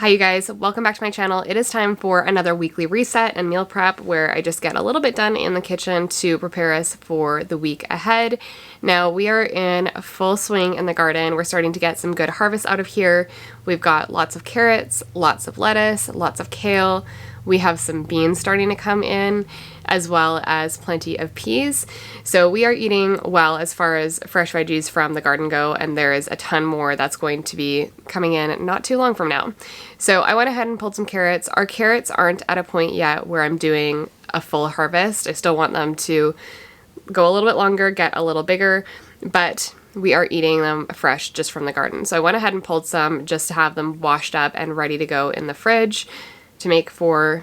Hi you guys, welcome back to my channel. It is time for another weekly reset and meal prep where I just get a little bit done in the kitchen to prepare us for the week ahead. Now we are in full swing in the garden. We're starting to get some good harvest out of here. We've got lots of carrots, lots of lettuce, lots of kale. We have some beans starting to come in, as well as plenty of peas. So we are eating well as far as fresh veggies from the garden go, and there is a ton more that's going to be coming in not too long from now. So I went ahead and pulled some carrots. Our carrots aren't at a point yet where I'm doing a full harvest. I still want them to go a little bit longer, get a little bigger, but we are eating them fresh just from the garden. So I went ahead and pulled some just to have them washed up and ready to go in the fridge to make for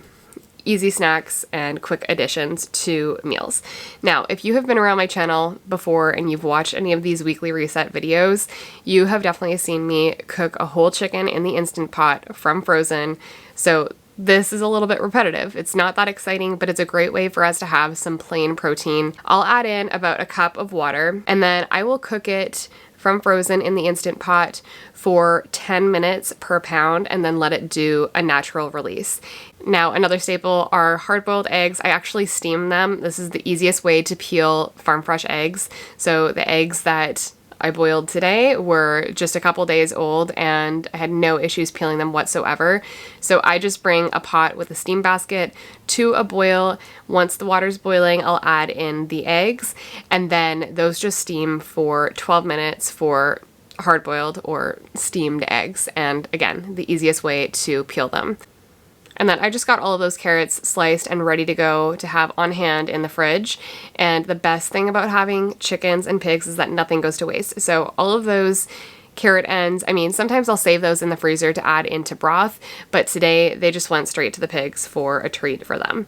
easy snacks and quick additions to meals. Now, if you have been around my channel before and you've watched any of these weekly reset videos, you have definitely seen me cook a whole chicken in the Instant Pot from frozen. So this is a little bit repetitive. It's not that exciting, but it's a great way for us to have some plain protein. I'll add in about a cup of water, and then I will cook it from frozen in the Instant Pot for 10 minutes per pound and then let it do a natural release. Now, another staple are hard-boiled eggs. I actually steam them. This is the easiest way to peel farm fresh eggs. So the eggs that I boiled today were just a couple days old and I had no issues peeling them whatsoever. So I just bring a pot with a steam basket to a boil. Once the water's boiling, I'll add in the eggs, and then those just steam for 12 minutes for hard-boiled or steamed eggs. And again, the easiest way to peel them. And then I just got all of those carrots sliced and ready to go to have on hand in the fridge. And the best thing about having chickens and pigs is that nothing goes to waste. So all of those carrot ends, I mean, sometimes I'll save those in the freezer to add into broth, but today they just went straight to the pigs for a treat for them.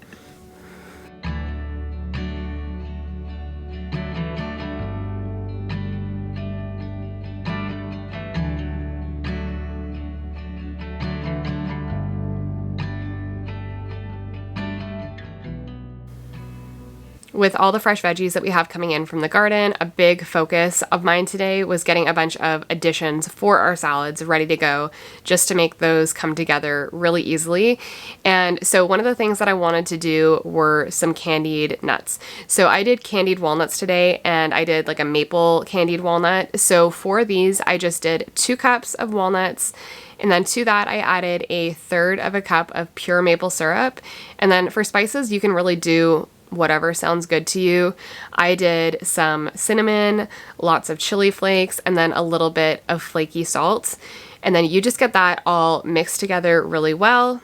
With all the fresh veggies that we have coming in from the garden, a big focus of mine today was getting a bunch of additions for our salads ready to go, just to make those come together really easily. And so one of the things that I wanted to do were some candied nuts. So I did candied walnuts today, and I did like a maple candied walnut. So for these, I just did 2 cups of walnuts. And then to that, I added 1/3 of a cup of pure maple syrup. And then for spices, you can really do whatever sounds good to you. I did some cinnamon, lots of chili flakes, and then a little bit of flaky salt. And then you just get that all mixed together really well.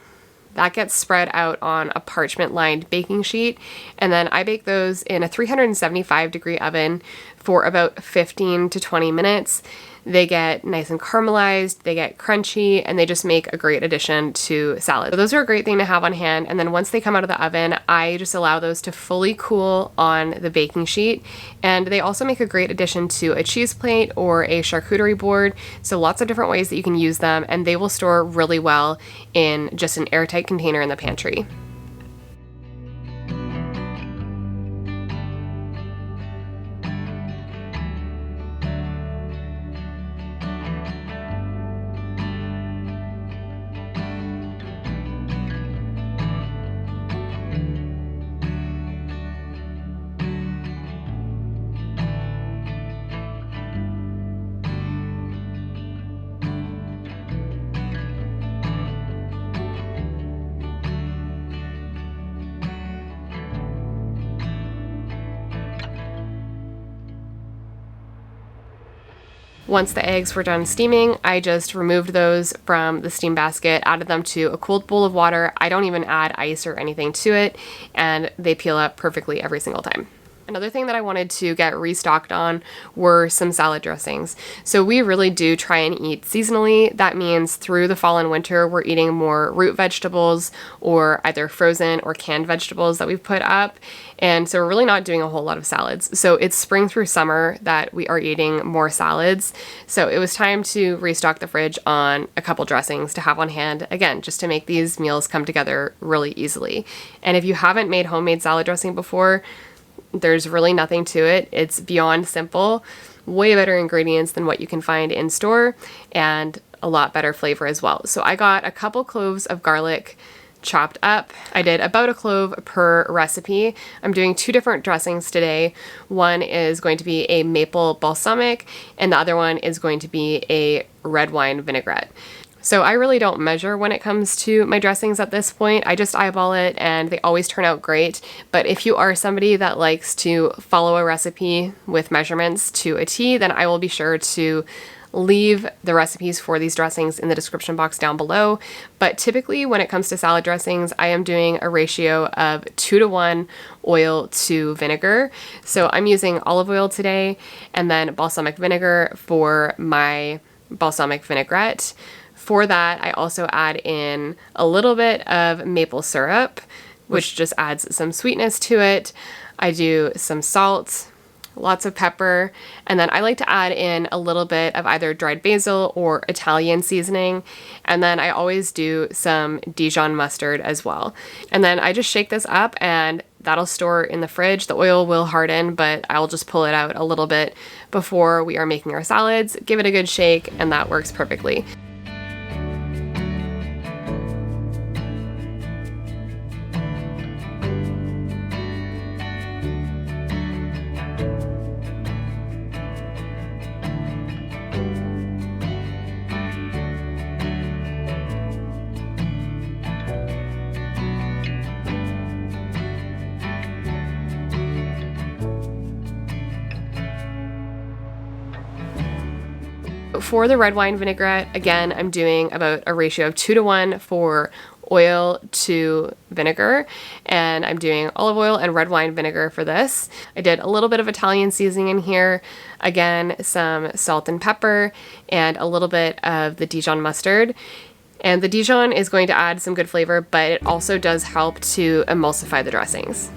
That gets spread out on a parchment lined baking sheet. And then I bake those in a 375-degree oven for about 15 to 20 minutes. They get nice and caramelized, they get crunchy, and they just make a great addition to salad. So those are a great thing to have on hand. And then once they come out of the oven, I just allow those to fully cool on the baking sheet. And they also make a great addition to a cheese plate or a charcuterie board. So lots of different ways that you can use them, and they will store really well in just an airtight container in the pantry. Once the eggs were done steaming, I just removed those from the steam basket, added them to a cold bowl of water. I don't even add ice or anything to it, and they peel up perfectly every single time. Another thing that I wanted to get restocked on were some salad dressings. So we really do try and eat seasonally. That means through the fall and winter, we're eating more root vegetables or either frozen or canned vegetables that we've put up. And so we're really not doing a whole lot of salads. So it's spring through summer that we are eating more salads. So it was time to restock the fridge on a couple dressings to have on hand, again, just to make these meals come together really easily. And if you haven't made homemade salad dressing before, there's really nothing to it. It's beyond simple, way better ingredients than what you can find in store, and a lot better flavor as well. So I got a couple cloves of garlic chopped up. I did about a clove per recipe. I'm doing 2 different dressings today. One is going to be a maple balsamic and the other one is going to be a red wine vinaigrette. So I really don't measure when it comes to my dressings at this point. I just eyeball it and they always turn out great. But if you are somebody that likes to follow a recipe with measurements to a T, then I will be sure to leave the recipes for these dressings in the description box down below. But typically when it comes to salad dressings, I am doing a ratio of 2-to-1 oil to vinegar. So I'm using olive oil today and then balsamic vinegar for my balsamic vinaigrette. For that, I also add in a little bit of maple syrup, which just adds some sweetness to it. I do some salt, lots of pepper, and then I like to add in a little bit of either dried basil or Italian seasoning, and then I always do some Dijon mustard as well. And then I just shake this up and that'll store in the fridge. The oil will harden, but I'll just pull it out a little bit before we are making our salads, give it a good shake, and that works perfectly. For the red wine vinaigrette, again, I'm doing about a ratio of 2-to-1 for oil to vinegar, and I'm doing olive oil and red wine vinegar for this. I did a little bit of Italian seasoning in here, again, some salt and pepper, and a little bit of the Dijon mustard. And the Dijon is going to add some good flavor, but it also does help to emulsify the dressings.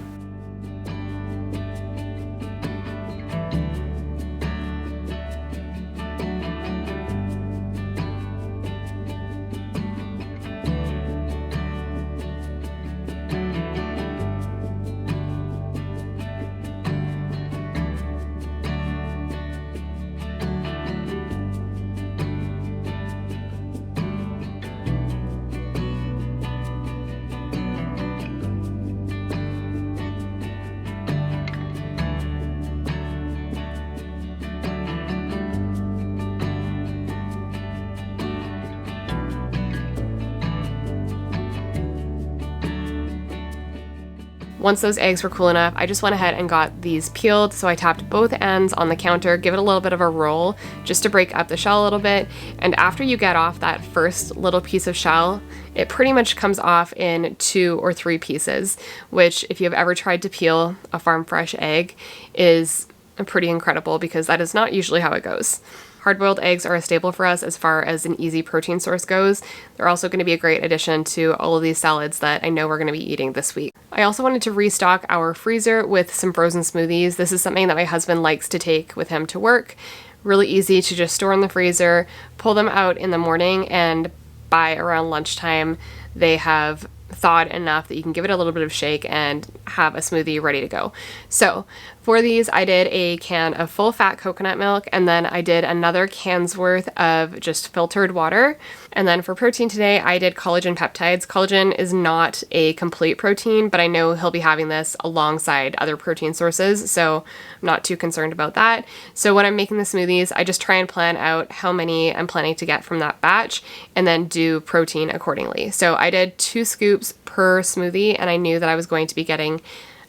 Once those eggs were cool enough, I just went ahead and got these peeled. So I tapped both ends on the counter, give it a little bit of a roll just to break up the shell a little bit. And after you get off that first little piece of shell, it pretty much comes off in 2 or 3 pieces, which if you have ever tried to peel a farm fresh egg is pretty incredible because that is not usually how it goes. Hard-boiled eggs are a staple for us as far as an easy protein source goes. They're also going to be a great addition to all of these salads that I know we're going to be eating this week. I also wanted to restock our freezer with some frozen smoothies. This is something that my husband likes to take with him to work. Really easy to just store in the freezer, pull them out in the morning, and by around lunchtime, they have thawed enough that you can give it a little bit of shake and have a smoothie ready to go. So for these, I did a can of full fat coconut milk, and then I did another can's worth of just filtered water. And then for protein today, I did collagen peptides. Collagen is not a complete protein, but I know he'll be having this alongside other protein sources, so I'm not too concerned about that. So when I'm making the smoothies, I just try and plan out how many I'm planning to get from that batch and then do protein accordingly. So I did 2 scoops per smoothie, and I knew that I was going to be getting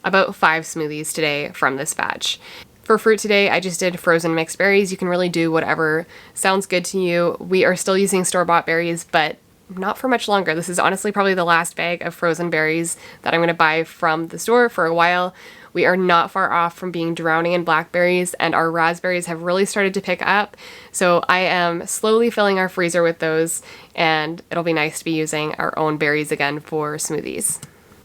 about 5 smoothies today from this batch. For fruit today, I just did frozen mixed berries. You can really do whatever sounds good to you. We are still using store-bought berries, but not for much longer. This is honestly probably the last bag of frozen berries that I'm going to buy from the store for a while. We are not far off from being drowning in blackberries, and our raspberries have really started to pick up. So I am slowly filling our freezer with those, and it'll be nice to be using our own berries again for smoothies.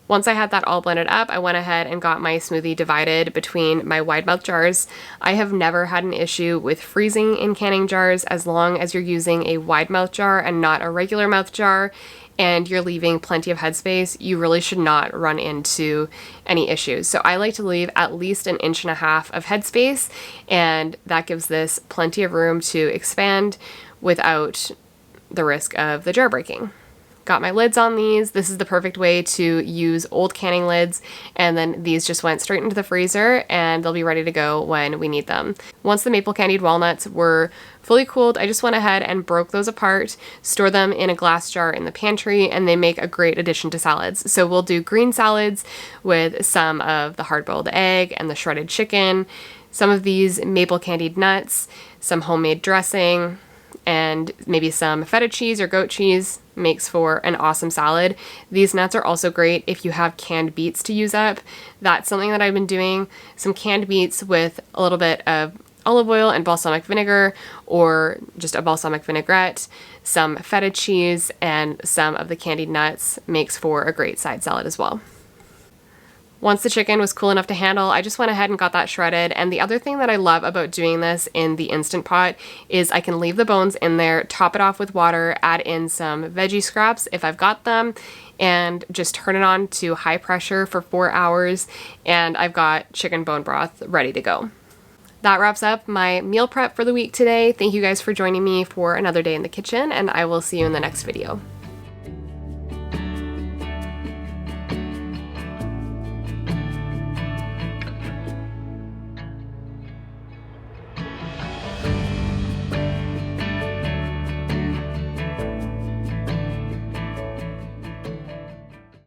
Once I had that all blended up, I went ahead and got my smoothie divided between my wide mouth jars. I have never had an issue with freezing in canning jars as long as you're using a wide mouth jar and not a regular mouth jar, and you're leaving plenty of headspace. You really should not run into any issues. So I like to leave at least 1.5 inches of headspace, and that gives this plenty of room to expand without the risk of the jar breaking. Got my lids on these. This is the perfect way to use old canning lids, and then these just went straight into the freezer and they'll be ready to go when we need them. Once the maple candied walnuts were fully cooled, I just went ahead and broke those apart, store them in a glass jar in the pantry, and they make a great addition to salads. So we'll do green salads with some of the hard-boiled egg and the shredded chicken, some of these maple candied nuts, some homemade dressing, and maybe some feta cheese or goat cheese. Makes for an awesome salad. These nuts are also great if you have canned beets to use up. That's something that I've been doing. Some canned beets with a little bit of olive oil and balsamic vinegar, or just a balsamic vinaigrette, some feta cheese, and some of the candied nuts makes for a great side salad as well. Once the chicken was cool enough to handle, I just went ahead and got that shredded. And the other thing that I love about doing this in the Instant Pot is I can leave the bones in there, top it off with water, add in some veggie scraps if I've got them, and just turn it on to high pressure for 4 hours, and I've got chicken bone broth ready to go. That wraps up my meal prep for the week today. Thank you guys for joining me for another day in the kitchen, and I will see you in the next video.